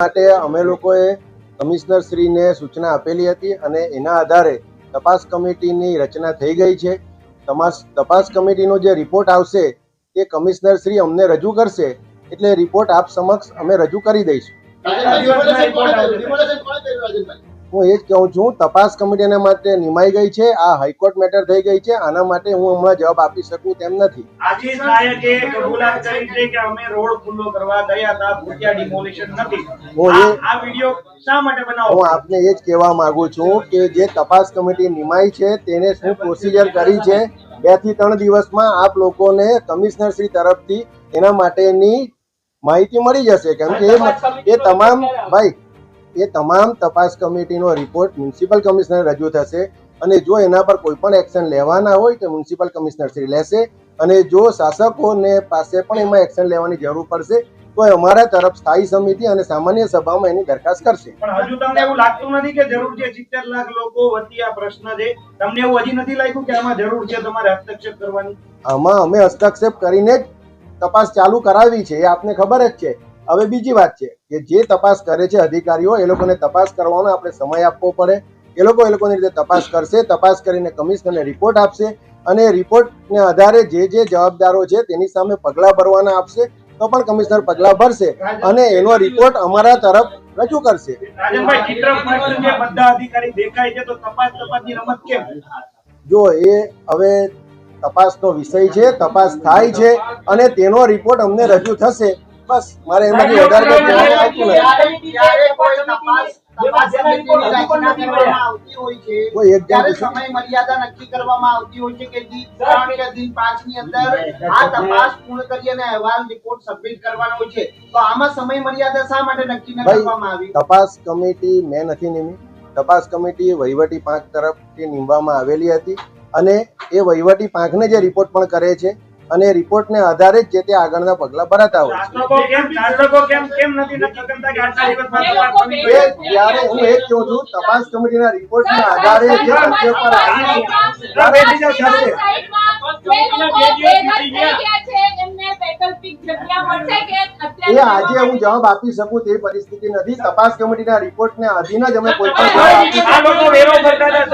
માટે અમે લોકોએ કમિશનરશ્રીને સૂચના આપેલી હતી અને એના આધારે તપાસ કમિટીની રચના થઈ ગઈ છે. તપાસ કમિટીનો જે રિપોર્ટ આવશે તે કમિશનરશ્રી અમને રજૂ કરશે, એટલે રિપોર્ટ આપ સમક્ષ અમે રજૂ કરી દઈશું. હું એ જ કહું છું, તપાસ કમિટીના માટે નિમાઈ ગઈ છે. આ હાઈકોર્ટ મેટર થઈ ગઈ છે. આના માટે હું હમણાં જવાબ આપી શકું તેમ નથી. આશીષ નાયકે કબૂલાત કરી છે કે અમે રોડ ખુલ્લો કરવા ગયા હતા, ભૂતિયા ડિમોલિશન નથી. આ વિડિયો શા માટે બનાવો? હું આપને એ જ કહેવા માંગુ છું કે જે તપાસ કમિટી નિમાઈ છે તેને શું પ્રોસિજર કરી છે. 2 થી 3 દિવસમાં આપ લોકોને કમિશનરશ્રી તરફથી એના માટેની માહિતી મળી જશે, કેમ કે એ તમામ તપાસ કમિટીનો રિપોર્ટ મ્યુનિસિપલ કમિશનર રજૂ થશે અને જો એના પર કોઈ પણ એક્શન લેવાના હોય તો મ્યુનિસિપલ કમિશનરશ્રી લેશે અને જો શાસકોને પાસે પણ એમાં એક્શન લેવાની જરૂર પડશે તો અમારા તરફ સ્થાયી સમિતિ અને સામાન્ય સભામાં એની દરખાસ્ત કરશે. પણ હજુ તમને એવું લાગતું નથી કે જરૂર છે? 70 લાખ લોકો વતી આ પ્રશ્ન છે, તમને એવું હજી નથી લાગ્યું કે આમાં જરૂર છે તમારે હસ્તક્ષેપ કરવાની? આમાં અમે હસ્તક્ષેપ કરીને જ તપાસ ચાલુ કરાવી છે, એ આપને ખબર જ છે. હવે બીજી વાત છે કે જે તપાસ કરે છે અધિકારીઓ, એ લોકોને તપાસ કરવાનો આપણે સમય આપવો પડે. એ લોકોની રીતે તપાસ કરશે, તપાસ કરીને કમિશનરને રિપોર્ટ આપશે અને રિપોર્ટને આધારે જે જવાબદારો છે તેની સામે પગલાં ભરવાના આપશે તો પણ કમિશનર પગલાં ભરશે અને એનો રિપોર્ટ અમારા તરફ રજૂ કરશે. રાજનભાઈ, ચિત્ર જે બધા અધિકારી દેખાય છે તો તપાસની રમત કેમ? જો એ હવે તપાસનો વિષય છે, તપાસ થાય છે અને તેનો રિપોર્ટ અમને રજૂ થશે. બસ મારે એમાંથી વધારે કહેવાનું આવતું નથી. સમય મર્યાદા નક્કી કરવામાં આવતી હોય છે કે દિન 3 કે દિન 5 ની અંદર આ તપાસ પૂર્ણ કરી અને અહેવાલ રિપોર્ટ સબમિટ કરવાનો હોય છે, તો આમાં સમય મર્યાદા શા માટે નક્કી ન કરવામાં આવી? તપાસ કમિટી મેં નથી નીમી. તપાસ કમિટી વહીવટી પાંખ તરફથી નીમવામાં આવેલી હતી અને એ વહીવટી પાંખને જે રિપોર્ટ પણ કરે છે અને રિપોર્ટને આધારે જ જે તે આગળના પગલા ભરાતા હોય છે. ત્યારે હું એ જ કહું છું, તપાસ કમિટીના રિપોર્ટના આધારે જે તથ્ય પર એ આજે હું જવાબ આપી શકું તે પરિસ્થિતિ નથી. તપાસ કમિટીના રિપોર્ટને આધીન જ અમે કોઈ પણ જવાબ આપી શકીએ.